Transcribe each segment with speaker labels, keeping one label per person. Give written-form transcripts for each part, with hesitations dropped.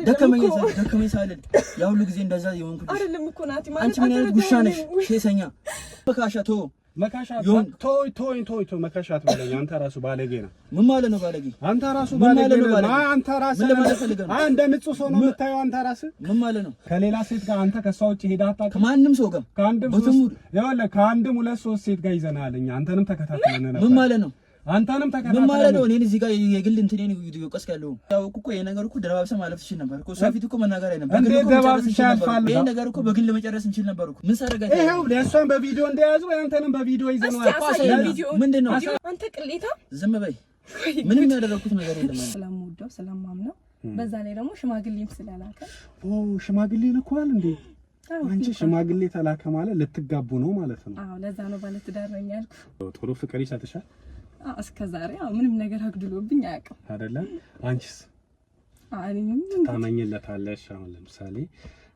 Speaker 1: ደከመኝ ሳልል ያው ሁሉ ጊዜ እንደዛ ይሆንኩልሽ አይደለም እኮ ናቲ ማለት አንቺ ምን አይነት ጉሻ ነሽ ሼሰኛ መካሻቶ ቶይ መካሻት ባለኝ አንተ ራሱ ባለጌ ነው ምን ማለት ነው ባለጌ አንተ ራሱ ባለጌ ነው አንተ ራሱ አንተ ንጹህ ሰው ነው የምታየው አንተ ራሱ ምን ማለት ነው ከሌላ ሴት ጋር አንተ ከሷ ውጪ ሄዳ አጣ ከማንም ሰው ጋር ከአንድም ሁለት ሶስት ሴት ጋር ይዘናልኝ አንተንም ተከታተለን ነበር ምን ማለት ነው አንተንም ተከታተለ ምን ማለት ነው እኔ እዚህ ጋር የግል እንትኔን ይቆስቅ ያለው ያው እኮ የነገር እኮ ደረባብሰ ማለፍ ትችል ነበር እኮ ሶፊት እኮ መናገር አይነበር እንዴ ደረባብሰ ያልፋል ይሄ ነገር እኮ በግል መጨረስ እንችል ነበር እኮ ምን ሰረጋ ይሄው ለሷን በቪዲዮ እንደያዙ አንተንም በቪዲዮ ይዘናል ምንድነው አንተ ቅሌታ ዝም በይ ምንም ያደረኩት ነገር የለም ሰላም ወደው ሰላም ማምነው በዛ ላይ ደግሞ ሽማግሌም ስለላከ ሽማግሌ ልኳል እንዴ አንቺ ሽማግሌ ተላከ ማለት ልትጋቡ ነው ማለት ነው አዎ ለዛ ነው ባለ ትዳር ነኝ ያልኩ ጥሩ ፍቅር ይሰጥሻል እስከዛሬ ምንም ነገር አግድሎብኝ አያውቅም አይደለ አንቺስ አሪም ታመኝለታለሽ አሁን ለምሳሌ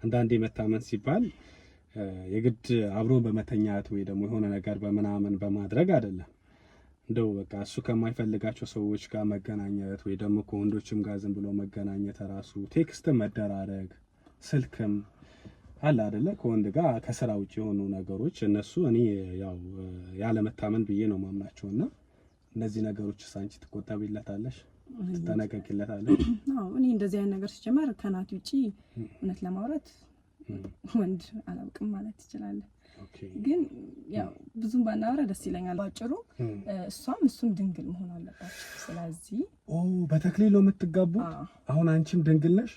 Speaker 1: አንዳንዴ መታመን ሲባል የግድ አብሮ በመተኛት ወይ ደግሞ የሆነ ነገር በመናመን በማድረግ አይደለም እንደው በቃ እሱ ከማይፈልጋቸው ሰዎች ጋር መገናኘት ወይ ደግሞ ከወንዶችም ጋር ዝም ብሎ መገናኘት ራሱ ቴክስት መደራረግ ስልክም አለ አይደለ ከወንድ ጋር ከስራ ውጪ የሆኑ ነገሮች እነሱ እኔ ያው ያለ መታመን ብዬ ነው ማምናቸውና እነዚህ ነገሮች ሳንቺ ተቆጣቢለታለሽ ተነቀቅለታለሽ አዎ እኔ እንደዚህ አይነት ነገር ሲጀመር ከናት ውጪ እውነት ለማውራት ወንድ አላውቅም ማለት ይችላል ግን ያው ብዙም ባናወራ ደስ ይለኛል ባጭሩ እሱም ድንግል መሆን አለባቸው ስለዚህ በተክሊል ነው የምትጋቡ አሁን አንቺም ድንግል ነሽ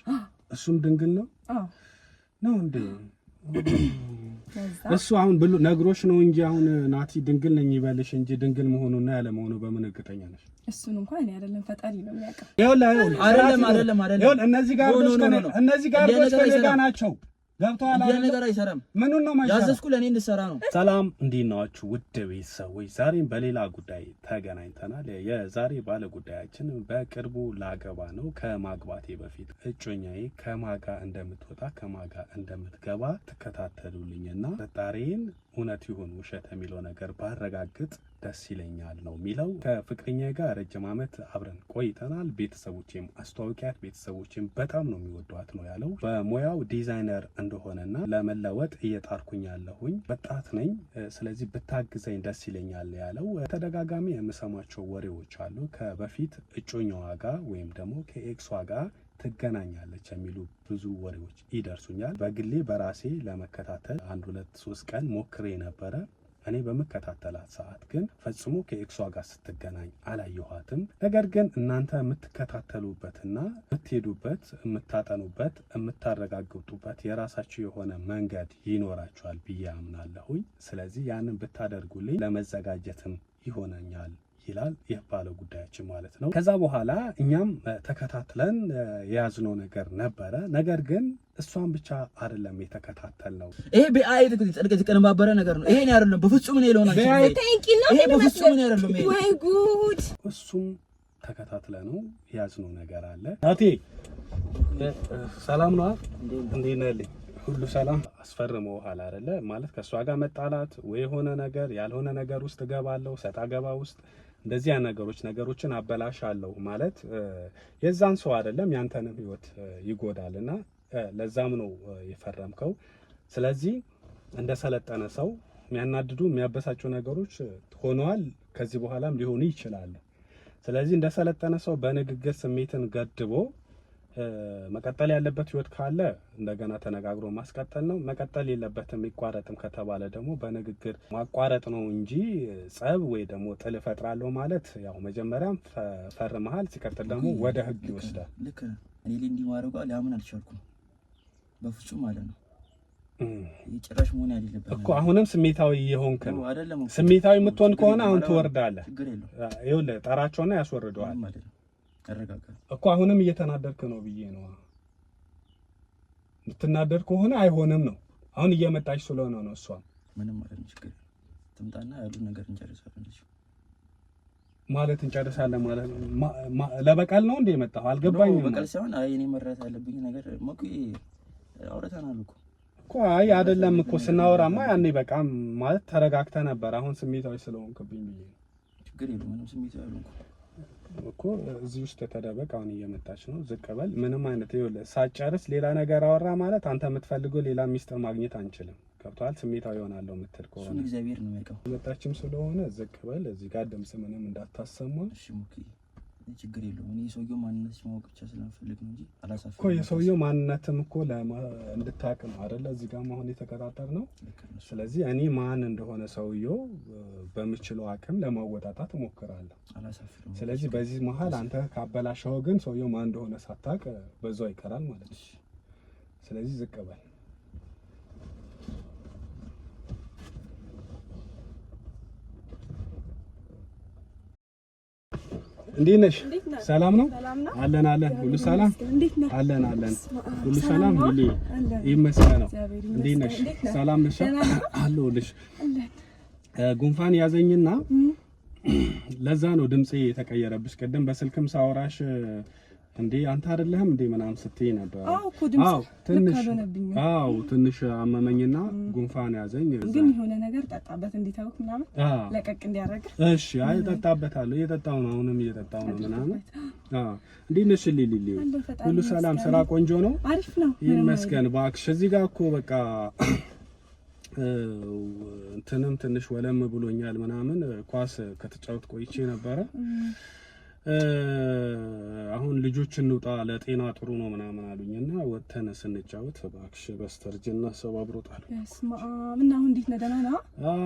Speaker 1: እሱም ድንግል ነው ነው እንዴ እሱ አሁን ብሉ ነግሮሽ ነው እንጂ አሁን ናቲ ድንግል ነኝ ይበልሽ እንጂ ድንግል መሆኑና ያለ መሆኑ በምን እርግጠኛ ነሽ እሱን እንኳን እኔ አይደለም ፈጣሪ ነው የሚያውቀው አይደለም እነዚህ ጋር ከኔ ጋር ናቸው ገብቷል አይደል ነገር አይሰራም ምኑን ነው ማይሰራ ያዘዝኩ ለኔ እንድሰራ ነው ሰላም እንዴት ናችሁ ውድ ቤተሰቦች ዛሬም በሌላ ጉዳይ ተገናኝተናል የዛሬ ባለ ጉዳያችን በቅርቡ ላገባ ነው ከማግባቴ በፊት እጮኛዬ ከማጋ እንደምትወጣ ከማጋ እንደምትገባ ተከታተሉልኝና ተጣሪን እውነት ይሁን ውሸት የሚለው ነገር ባረጋግጥ ደስ ይለኛል ነው ሚለው ከፍቅረኛዬ ጋር ረጅም ዓመት አብረን ቆይተናል ቤተሰቦቼም አስተዋውቂያት ቤተሰቦቼም በጣም ነው የሚወዷት ነው ያለው በሙያው ዲዛይነር እንደሆነና ለመለወጥ እየጣርኩኝ ያለሁኝ ወጣት ነኝ ስለዚህ ብታግዘኝ ደስ ይለኛል ያለው ተደጋጋሚ የምሰማቸው ወሬዎች አሉ ከበፊት እጮኛዋ ጋር ወይም ደግሞ ከኤክሷ ጋር ትገናኛለች የሚሉ ብዙ ወሬዎች ይደርሱኛል በግሌ በራሴ ለመከታተል 1-2-3 ቀን ሞክሬ ነበር እኔ በመከታተላት ሰዓት ግን ፈጽሞ ከኤክሷ ጋር ስትገናኝ አላየኋትም ነገር ግን እናንተ የምትከታተሉበትና የምትሄዱበት የምታጠኑበት የምታረጋግጡበት የራሳችሁ የሆነ መንገድ ይኖራችኋል ብዬ አምናለሁኝ ስለዚህ ያንን ብታደርጉልኝ ለመዘጋጀትም ይሆነኛል ይላል የባለው ጉዳያችን ማለት ነው ከዛ በኋላ እኛም ተከታትለን የያዝነው ነገር ነበረ ነገር ግን እሷን ብቻ አይደለም የተከታተልነው ይሄ በአይ ተቀነባበረ ነገር ነው ይሄን አይደለም በፍጹም ነው የለውና ይሄ በፍጹም ነው አይደለም ወይ ጉድ እሱም ተከታትለነው የያዝነው ነገር አለ ናቲ ሰላም ነው እንዴት ነህ ሁሉ ሰላም አስፈርመው ኋላ አይደለ ማለት ከሷ ጋር መጣላት ወይ ሆነ ነገር ያልሆነ ነገር ውስጥ ገባለው ሰጣ ገባ ውስጥ እንደዚህ ነገሮችን አበላሻለሁ ማለት የዛን ሰው አይደለም ያንተንም ህይወት ይጎዳልና ለዛም ነው የፈረምከው ስለዚህ እንደ ሰለጠነ ሰው የሚያናድዱ የሚያበሳጩ ነገሮች ሆነዋል ከዚህ በኋላም ሊሆኑ ይችላል ስለዚህ እንደ ሰለጠነ ሰው በንግግር ስሜትን ገድቦ መቀጠል ያለበት ህይወት ካለ እንደገና ተነጋግሮ ማስቀጠል ነው መቀጠል የለበትም ይቋረጥም ከተባለ ደግሞ በንግግር ማቋረጥ ነው እንጂ ጸብ ወይ ደግሞ ጥል ፈጥራለሁ ማለት ያው መጀመሪያም ፈርመሃል ሲቀጥል ደግሞ ወደ ህግ ይወስዳል ልክ እኔ ለንዲ ማረጋ ለምን አልቻልኩም በፍጹም ማለት ነው ይጭራሽ መሆን ያለበት እኮ አሁንም ስሜታዊ የሆንክ ነው አይደለም ስሜታዊ የምትሆን ከሆነ አሁን ትወርዳለህ ይኸውልህ ጠራቸውና ያስወርደዋል ማለት ነው አረጋጋ እኮ አሁንም እየተናደርክ ነው ብዬ ነው ምትናደር ከሆነ አይሆንም ነው አሁን እየመጣች ስለሆነ ነው እሷ ምንም ማለት ነው ችግር ትምጣና ያሉ ነገር እንጨርሳለን ማለት እንጨርሳለን ማለት ለበቀል ነው እንዴ የመጣው? አልገባኝም።
Speaker 2: በቀል ሳይሆን አይ እኔ መረዳት ያለብኝ ነገር ሞክ አውርተናል
Speaker 1: እኮ አይ አይደለም እኮ ስናወራማ ያኔ በቃ ማለት ተረጋግተህ ነበር። አሁን ስሜታዊ ስለሆንክብኝ ብዬ
Speaker 2: ችግር የለም ምንም ስሜታዊ አልሆንኩ
Speaker 1: እኮ እዚህ ውስጥ ተደበቅ። አሁን እየመጣች ነው። ዝቅ በል። ምንም አይነት ይኸውልህ ሳትጨርስ ሌላ ነገር አወራ ማለት አንተ የምትፈልገው ሌላ ሚስጥር ማግኘት አንችልም። ገብቶሃል? ስሜታዊ ሆናለሁ የምትል ከሆነ
Speaker 2: እግዚአብሔር ነው የሚያውቀው።
Speaker 1: መጣችም ስለሆነ ዝቅ በል። እዚህ ጋር ድምጽ ምንም እንዳታሰማ
Speaker 2: እሺ። ሞክ ችግር የለውም። እኔ የሰውየው ማንነት ማወቅ ብቻ ስለምፈልግ ነው እንጂ አላሳፍርም
Speaker 1: እኮ። የሰውየው ማንነትም እኮ እንድታውቅ ነው አይደለ? እዚህ ጋር አሁን የተቀጣጠር ነው። ስለዚህ እኔ ማን እንደሆነ ሰውየው በምችለው አቅም ለማወጣጣት እሞክራለሁ።
Speaker 2: አላሳፍርም።
Speaker 1: ስለዚህ በዚህ መሀል አንተ ካበላሸው ግን ሰውየው ማን እንደሆነ ሳታውቅ በዛው ይቀራል ማለት ነው። ስለዚህ ዝቅ በል። እንዴት ነሽ? ሰላም ነው? አለን አለን። ሁሉ ሰላም አለን አለን። ሁሉ ሰላም ሁሉ ይመስገን። እንዴት ነሽ? ሰላም ነሽ? አለሁልሽ። ጉንፋን ያዘኝና ለዛ ነው ድምጼ የተቀየረብሽ። ቅድም በስልክም ሳወራሽ እንዴ አንተ አይደለህም እንዴ ምናምን ስትይ ነበር። አዎ ትንሽ አመመኝና ጉንፋን ያዘኝ።
Speaker 3: ግን የሆነ ነገር ጠጣበት እንዲታውቅ ምናምን ለቀቅ እንዲያደርግ።
Speaker 1: እሺ አይ ጠጣበታለሁ። እየጠጣሁ ነው፣ አሁንም እየጠጣሁ ነው ምናምን። እንዴት ነሽ ሊሊ? ሁሉ ሰላም? ስራ ቆንጆ ነው?
Speaker 3: አሪፍ ነው
Speaker 1: ይመስገን። እባክሽ እዚህ ጋር እኮ በቃ እንትንም ትንሽ ወለም ብሎኛል ምናምን። ኳስ ከተጫወት ቆይቼ ነበረ። አሁን ልጆች እንውጣ ለጤና ጥሩ ነው ምናምን አሉኝና ወተነ ስንጫወት እባክሽ በስተርጅና ሰባብሮታል።
Speaker 3: በስመ አብ። እና አሁን እንዴት ነህ? ደህና ነህ?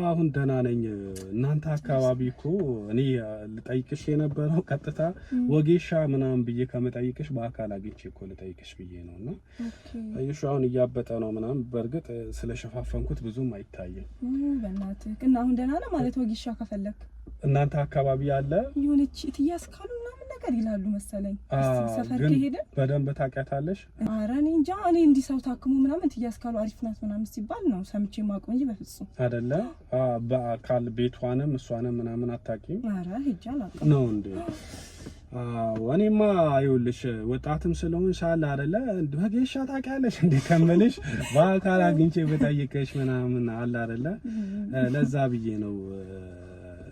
Speaker 1: አሁን ደህና ነኝ። እናንተ አካባቢ እኮ እኔ ልጠይቅሽ የነበረው ቀጥታ ወጌሻ ምናምን ብዬ ከመጠይቅሽ በአካል አግኝቼ እኮ ልጠይቅሽ ብዬ ነውና አይሽ አሁን እያበጠ ነው ምናምን። በእርግጥ ስለሸፋፈንኩት ብዙም አይታየም።
Speaker 3: በእናትህ እና አሁን ደህና ነህ ማለት ወጌሻ ከፈለክ
Speaker 1: እናንተ አካባቢ ያለ
Speaker 3: ይሁንች እትያስካሉ ምናምን ነገር ይላሉ መሰለኝ። ሰፈር ከሄደ
Speaker 1: በደንብ ታውቂያታለሽ?
Speaker 3: ኧረ እኔ እንጃ። እኔ እንዲህ ሰው ታክሞ ምናምን እትያስካሉ አሪፍ ናት ምናምን ሲባል ነው ሰምቼ የማውቀው እንጂ በፍጹም
Speaker 1: አይደለ። በአካል ቤቷንም እሷንም ምናምን አታውቂም?
Speaker 3: ኧረ ሂጅ አላውቅም
Speaker 1: ነው እንዴ? እኔማ ይኸውልሽ ወጣትም ስለሆንሽ አለ አይደለ ወጌሻ ታውቂያለሽ እንዴ ከምልሽ በአካል አግኝቼ ብጠይቅሽ ምናምን አለ አይደለ ለዛ ብዬ ነው።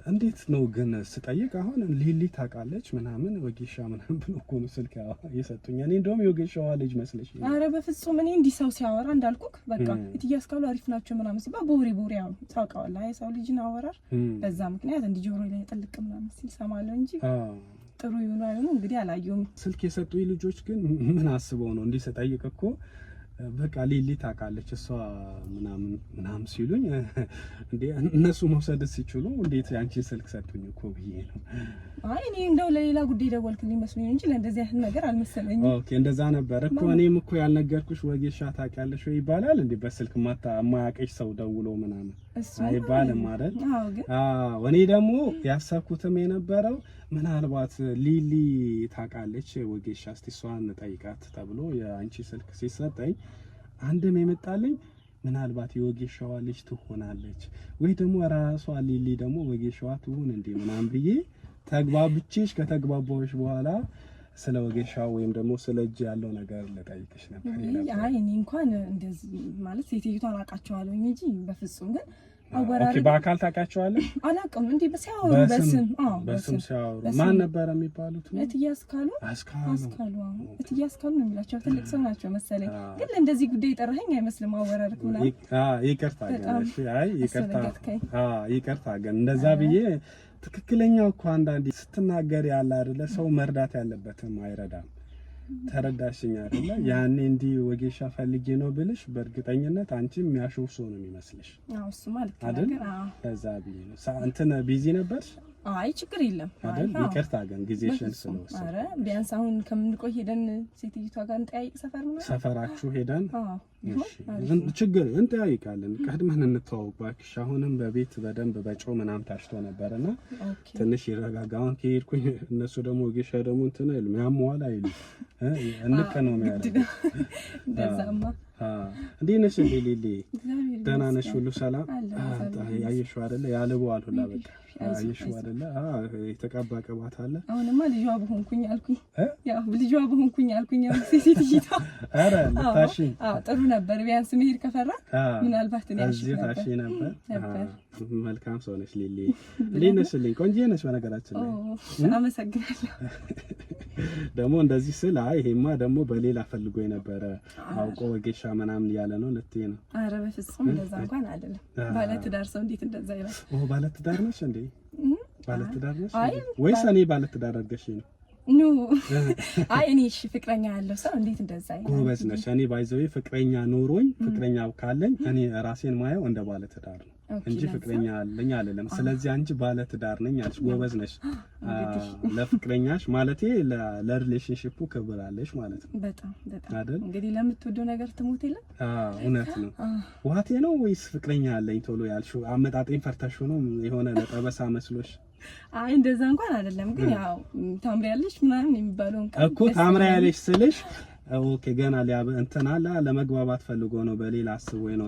Speaker 1: እንዴት ነው ግን ስጠይቅ አሁን ሊሊ ታውቃለች ምናምን ወጌሻ ምናምን ብሎ እኮ ነው ስልክ የሰጡኝ። እኔ እንደውም የወጌሻዋ ልጅ መስለሽ።
Speaker 3: ኧረ በፍጹም እኔ እንዲህ ሰው ሲያወራ እንዳልኩክ በቃ እትያስካሉ አሪፍ ናቸው ምናምን ሲባል ቦሬ ያው ታውቀዋለህ የሰው ልጅን አወራር። በዛ ምክንያት እንዲህ ጆሮ ላይ ጥልቅ ምናምን ሲል ሰማለሁ እንጂ ጥሩ ይሆናል ነው እንግዲህ አላየሁም።
Speaker 1: ስልክ የሰጡኝ ልጆች ግን ምን አስበው ነው እንዲህ ስጠይቅ እኮ በቃ ሊሊ ታውቃለች እሷ ምናምን ሲሉኝ እንዴ እነሱ መውሰድ ሲችሉ እንዴት ያንቺን ስልክ ሰጡኝ እኮ ብዬ ነው።
Speaker 3: አይ እኔ እንደው ለሌላ ጉዳይ ደወልክልኝ መስሎኝ እንጂ ለእንደዚህ አይነት ነገር አልመሰለኝም።
Speaker 1: ኦኬ እንደዛ ነበር እኮ። እኔም እኮ ያልነገርኩሽ ወጌሻ ታውቂያለሽ ወይ ይባላል እንዴ በስልክ የማያውቅሽ ሰው ደውሎ ምናምን አይባልም አይደል? አዎ እኔ ደግሞ ያሰብኩትም የነበረው ምናልባት ሊሊ ታውቃለች ወጌሻ እስቲ እሷን ጠይቃት ተብሎ የአንቺ ስልክ ሲሰጠኝ አንድም የመጣልኝ ምናልባት የወጌሻዋ ልጅ ትሆናለች ወይ ደግሞ ራሷ ሊሊ ደግሞ ወጌሻዋ ትሆን እንዴ ምናምን ብዬ ተግባብቼሽ ከተግባባዎች በኋላ ስለ ወጌሻው ወይም ደግሞ ስለ እጅ ያለው ነገር ልጠይቅሽ ነበር።
Speaker 3: አይ እኔ እንኳን እንደዚህ ማለት ሴትዮቷን አውቃቸዋለሁ እንጂ በፍጹም ግን
Speaker 1: ኦኬ በአካል ታውቃቸዋለህ?
Speaker 3: አላውቅም እንዴ በሲያወሩ በስም
Speaker 1: ሲያወሩ ማን ነበር የሚባሉት?
Speaker 3: እትያስካሉ ነው የሚላቸው። ትልቅ ሰው ናቸው መሰለኝ። ግን ለእንደዚህ ጉዳይ የጠራኸኝ አይመስልም። አወራርክ ምናምን
Speaker 1: ይቅርታ ግን ይቅርታ ግን እንደዛ ብዬ ትክክለኛው እኮ አንዳንዴ ስትናገር ያለ አይደለ ሰው መርዳት ያለበትም አይረዳም። ተረዳሽኝ አይደለ? ያኔ እንዲህ ወጌሻ ፈልጌ ነው ብልሽ በእርግጠኝነት አንቺ የሚያሾፍ ሰው ነው የሚመስልሽ።
Speaker 3: አዎ እሱ ማለት ነው።
Speaker 1: ከዛ ብዬ ነው እንትን ቢዚ ነበርሽ?
Speaker 3: አይ ችግር የለም
Speaker 1: አይደል? ይቅርታ ግን ጊዜሽን ስለወሰደ።
Speaker 3: ኧረ ቢያንስ አሁን ከምንቆይ ሄደን ሴትዮዋ ጋር እንጠያይቅ
Speaker 1: ሰፈራችሁ ሄደን ችግር እንጠያይቃለን። ቀድመን እንተዋወቅ እባክሽ። አሁንም በቤት በደንብ በጨው ምናምን ታሽቶ ነበርና ትንሽ ይረጋጋውን ከሄድኩኝ እነሱ ደግሞ ወጌሻ ደግሞ እንትን አይሉም ያሟላ አይሉ እንቅ ነው የሚያደርጉት።
Speaker 3: እንደዛማ
Speaker 1: እንዴት ነሽ ሊሊ? ደህና ነሽ? ሁሉ ሰላም? ያየሽው አይደለ? ያልበዋል ሁላ በቃ ያየሽው አይደለ? የተቀባ ቅባት አለ።
Speaker 3: አሁንማ ልጇ በሆንኩኝ አልኩኝ። ያው ልጇ በሆንኩኝ አልኩኝ። ሴት ይታ
Speaker 1: አረ ልታሺ
Speaker 3: ጥሩ ነበር። ቢያንስ መሄድ ከፈራ ምናልባት እኔ
Speaker 1: ታሺ ነበር። መልካም ሰው ነሽ ሊሊ። እንዴት ነሽ ሊሊ? ቆንጆ ነሽ በነገራችን ላይ።
Speaker 3: አመሰግናለሁ።
Speaker 1: ደግሞ እንደዚህ ስል ይሄማ ደግሞ በሌላ ፈልጎ የነበረ አውቆ ወጌሻ ምናምን ያለ ነው ልትይ ነው?
Speaker 3: አረ በፍጹም እንደዛ እንኳን አይደለም። ባለ ትዳር ሰው እንዴት እንደዛ ይላል?
Speaker 1: ባለ ትዳር ነሽ እንዴ? ባለ ትዳር ነሽ ወይስ እኔ ባለ ትዳር አድርገሽ ነው?
Speaker 3: ኖ እኔ እሺ ፍቅረኛ ያለው ሰው እንዴት እንደዛ ይላል?
Speaker 1: ጎበዝ ነሽ። እኔ ባይዘው ፍቅረኛ ኖሮኝ ፍቅረኛ ካለኝ እኔ ራሴን ማየው እንደ ባለ ትዳር ነው እንጂ ፍቅረኛ አለኝ አይደለም። ስለዚህ አንቺ ባለ ትዳር ነኝ አልሽ፣ ጎበዝ ነሽ። ለፍቅረኛሽ ማለቴ ለሪሌሽንሺፑ ክብር አለሽ ማለት ነው።
Speaker 3: በጣም አይደል? እንግዲህ ለምትወደው ነገር ትሞት የለም።
Speaker 1: እውነት ነው። ዋቴ ነው ወይስ ፍቅረኛ አለኝ ቶሎ ያልሽው አመጣጤን ፈርተሽ ነው የሆነ ለጠበሳ መስሎሽ?
Speaker 3: እንደዛ እንኳን አይደለም፣ ግን ያው ታምሪያለሽ ምናምን የሚባለውን ቃል
Speaker 1: እኮ ታምሪያለሽ ስልሽ ኦኬ ገና እንትና ለመግባባት ፈልጎ ነው በሌላ አስቦ ነው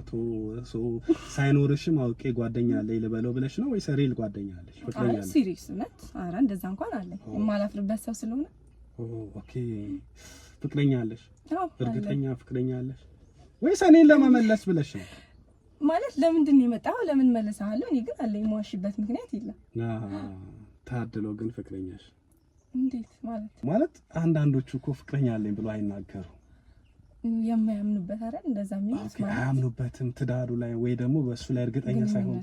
Speaker 1: ሳይኖርሽም አውቄ ጓደኛ አለኝ ልበለው ብለሽ ነው ወይስ ሪል ጓደኛ አለሽ? ፍቅረኛ አለሽ?
Speaker 3: ሲሪየስ ነት? ኧረ እንደዛ እንኳን አለኝ የማላፍርበት ሰው ስለሆነ።
Speaker 1: ኦኬ ፍቅረኛ አለሽ? እርግጠኛ ፍቅረኛ አለሽ ወይስ እኔን ለመመለስ ብለሽ ነው?
Speaker 3: ማለት ለምንድን ነው የመጣው? ለምን መልሰሃለሁ? እኔ ግን አለኝ የማዋሽበት ምክንያት የለም።
Speaker 1: ታድሎ ግን ፍቅረኛሽ
Speaker 3: እንዴት
Speaker 1: ማለት አንዳንዶቹ እኮ ፍቅረኛ አለኝ ብሎ አይናገሩ
Speaker 3: የማያምኑበት አይደል? እንደዛ ማለት
Speaker 1: አያምኑበትም ትዳሩ ላይ ወይ ደግሞ በእሱ ላይ እርግጠኛ ሳይሆን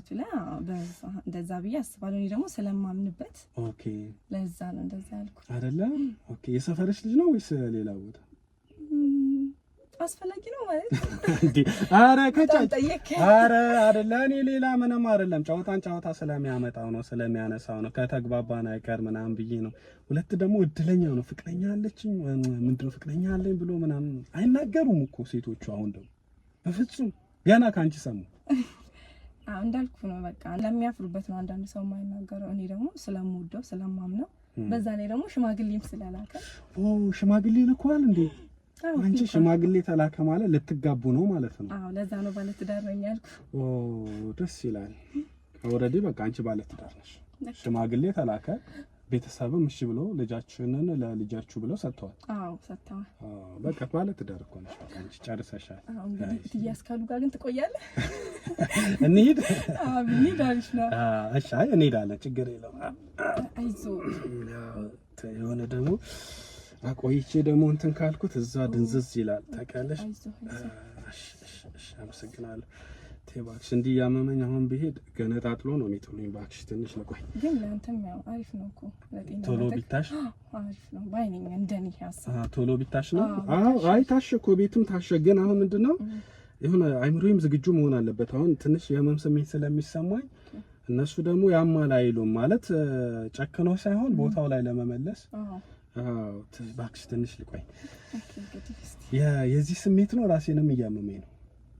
Speaker 3: እንደዛ ብዬ አስባለሁ። እኔ ደግሞ ስለማምንበት
Speaker 1: ኦኬ
Speaker 3: ለዛ ነው እንደዛ ያልኩት
Speaker 1: አይደለም። ኦኬ የሰፈርሽ ልጅ ነው ወይስ ሌላ ቦታ?
Speaker 3: አስፈላጊ ነው ማለት
Speaker 1: እንዴ? አረ አረ አይደለ። እኔ ሌላ ምንም አይደለም። ጨዋታን ጨዋታ ስለሚያመጣው ነው ስለሚያነሳው ነው ከተግባባን አይቀር ምናምን ብዬ ነው። ሁለት ደግሞ እድለኛ ነው ፍቅረኛ አለችኝ ምንድነው ፍቅረኛ አለኝ ብሎ ምናምን አይናገሩም እኮ ሴቶቹ። አሁን ደግሞ በፍጹም ገና ካንቺ ሰሙ።
Speaker 3: እንዳልኩ ነው በቃ ለሚያፍሩበት ነው አንዳንድ ሰው የማይናገረው። እኔ ደግሞ ስለምወደው ስለማምነው በዛ ላይ ደግሞ ሽማግሌም ስለላከ
Speaker 1: ሽማግሌ ልኳል እንዴ? አንቺ ሽማግሌ ተላከ ማለት ልትጋቡ ነው ማለት ነው?
Speaker 3: ለዛ ነው ባለ ትዳር ነኝ ያልኩ።
Speaker 1: ደስ ይላል። ኦልሬዲ በቃ አንቺ ባለ ትዳር ነሽ። ሽማግሌ ተላከ፣ ቤተሰብም እሺ ብሎ ልጃችንን ለልጃችሁ ብለው ሰጥተዋል።
Speaker 3: ሰጥተዋል።
Speaker 1: በቃ ባለ ትዳር እኮ ነሽ። በቃ አንቺ ጨርሰሻል።
Speaker 3: እንግዲህ ትያስካሉ ጋር ግን ትቆያለህ?
Speaker 1: እንሂድ።
Speaker 3: እንሂድ አልሽ ነው?
Speaker 1: እሺ እንሄዳለን፣ ችግር የለውም።
Speaker 3: አይዞህ
Speaker 1: የሆነ ደግሞ አቆይቼ ደግሞ እንትን ካልኩት እዛ ድንዝዝ ይላል ታውቂያለሽ። እሺ አመሰግናለሁ። እባክሽ እንዲህ ያመመኝ አሁን ብሄድ ገነጣጥሎ ነው የሚጥሉኝ። እባክሽ ትንሽ ልቆይ።
Speaker 3: ግን ለአንተም ያው አሪፍ ነው እኮ
Speaker 1: ቶሎ ቢታሽ
Speaker 3: አሪፍ ነው ባይነኝ እንደኔ ሀሳብ
Speaker 1: ቶሎ ቢታሽ ነው። አይ ታሸ እኮ ቤትም ታሸ። ግን አሁን ምንድነው የሆነ አይምሮዬም ዝግጁ መሆን አለበት። አሁን ትንሽ የህመም ስሜት ስለሚሰማኝ እነሱ ደግሞ ያማል አይሉም ማለት ጨክነው ሳይሆን ቦታው ላይ ለመመለስ እባክሽ ትንሽ ልቆይ። የዚህ ስሜት ነው ራሴንም እያመመኝ ነው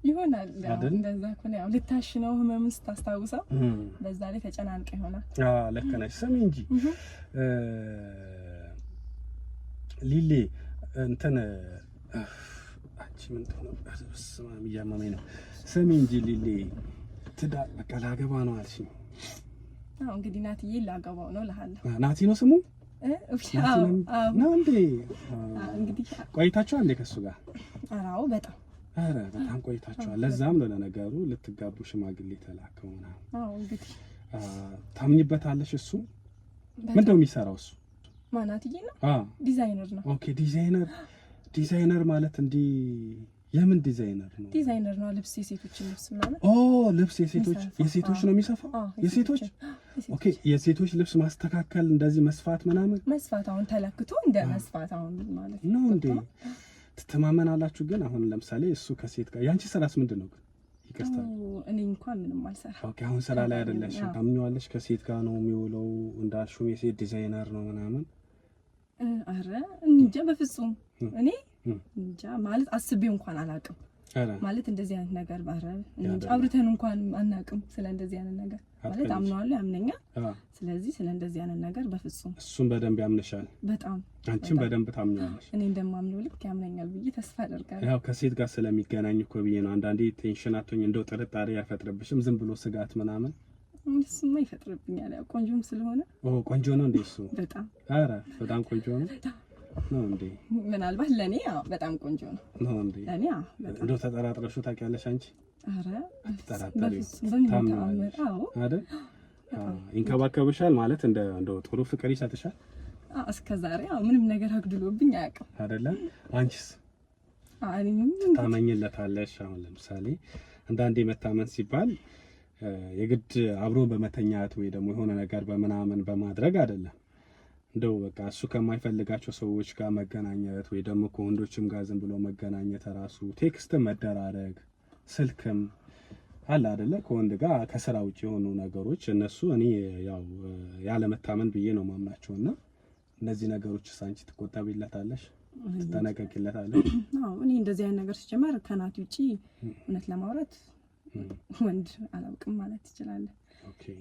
Speaker 3: ይሆናል። እንደዛ ከሆነ ያው ልታሽ ነው ህመም ስታስታውሰው በዛ ላይ ተጨናንቀ ይሆናል።
Speaker 1: ልክ ነሽ። ስሚ እንጂ ሊሊ እንትን አንቺ ምን ነው በስማም እያመመኝ ነው። ስሚ እንጂ ሊሊ ትዳር በቃ ላገባ ነው አልሽኝ።
Speaker 3: እንግዲህ ናትዬ ላገባው ነው እልሃለሁ።
Speaker 1: ናቲ ነው ስሙ?
Speaker 3: ነው
Speaker 1: እንዴ? እንግዲህ ቆይታችሁ አንዴ ከሱ ጋር?
Speaker 3: አዎ በጣም
Speaker 1: በጣም ቆይታችኋል። ለዛም ነው ለነገሩ ልትጋቡ ሽማግሌ ተላከው ነው።
Speaker 3: እንግዲህ
Speaker 1: ታምኝበታለሽ? እሱ ምንድን ነው የሚሰራው? እሱ
Speaker 3: ማናትዬ ነው? ዲዛይነር ነው።
Speaker 1: ኦኬ ዲዛይነር ማለት እንዲህ የምን ዲዛይነር ነው?
Speaker 3: ዲዛይነር ነው። ልብስ የሴቶች ልብስ ማለት
Speaker 1: ልብስ የሴቶች ነው የሚሰፋው? የሴቶች ኦኬ። የሴቶች ልብስ ማስተካከል እንደዚህ መስፋት ምናምን
Speaker 3: መስፋት አሁን ተለክቶ እንደ መስፋት አሁን ማለት
Speaker 1: ነው እንዴ? ትተማመናላችሁ? ግን አሁን ለምሳሌ እሱ ከሴት ጋር ያንቺ ስራስ ምንድን ነው? ይቅርታ
Speaker 3: እኔ እንኳን ምንም አልሰራም።
Speaker 1: ኦኬ አሁን ስራ ላይ አይደለሽ? ታምኚዋለሽ? ከሴት ጋር ነው የሚውለው እንዳልሽው የሴት ዲዛይነር ነው ምናምን?
Speaker 3: አረ እንጃ በፍጹም እኔ እንጃ ማለት አስቤው እንኳን አላውቅም። ማለት እንደዚህ አይነት ነገር ባረብ እንጂ አብርተን እንኳን አናውቅም ስለ እንደዚህ አይነት ነገር ማለት አምናለሁ ያምነኛል ስለዚህ ስለ እንደዚህ አይነት ነገር በፍጹም
Speaker 1: እሱም በደንብ ያምነሻል
Speaker 3: በጣም
Speaker 1: አንቺም በደንብ ታምኛለሽ
Speaker 3: እኔ እንደማምነው ልክ ያምነኛል ብዬ ተስፋ አደርጋለሁ
Speaker 1: ያው ከሴት ጋር ስለሚገናኝ እኮ ብዬ ነው አንዳንዴ ቴንሽን አቶኝ እንደው ጥርጣሬ ያፈጥርብሽም ዝም ብሎ ስጋት ምናምን
Speaker 3: እሱማ ይፈጥርብኛል ያው ቆንጆም ስለሆነ
Speaker 1: ቆንጆ ነው እንዴ እሱ
Speaker 3: በጣም
Speaker 1: ኧረ በጣም ቆንጆ ነው ነው እንዴ
Speaker 3: ምናልባት ለኔ ያው በጣም ቆንጆ ነው
Speaker 1: ነው እንዴ
Speaker 3: ለኔ ያው
Speaker 1: እንደው ተጠራጥረሽው ታውቂያለሽ አንቺ
Speaker 3: ኧረ
Speaker 1: ተጠራጥረሽ ታምናለሽ አይደል ይንከባከብሻል ማለት እንደው ጥሩ ፍቅር ይሰጥሻል
Speaker 3: እስከዛሬ ያው ምንም ነገር አግድሎብኝ አያውቅም
Speaker 1: አይደለ አንቺስ
Speaker 3: አሪም
Speaker 1: ታመኝለታለሽ አሁን ለምሳሌ አንዳንዴ መታመን ሲባል የግድ አብሮ በመተኛት ወይ ደግሞ የሆነ ነገር በመናመን በማድረግ አይደለም እንደው በቃ እሱ ከማይፈልጋቸው ሰዎች ጋር መገናኘት ወይ ደግሞ ከወንዶችም ጋር ዝም ብሎ መገናኘት ራሱ ቴክስት መደራረግ ስልክም አለ አይደለ ከወንድ ጋር ከስራ ውጪ የሆኑ ነገሮች እነሱ እኔ ያው ያለ መታመን ብዬ ነው ማምናቸውና እነዚህ ነገሮች ሳንቺ ትቆጣቢለታለሽ ትጠነቀቂለታለሽ
Speaker 3: አዎ እኔ እንደዚህ አይነት ነገር ሲጀመር ከናት ውጪ እውነት ለማውራት ወንድ አላውቅም ማለት ይችላል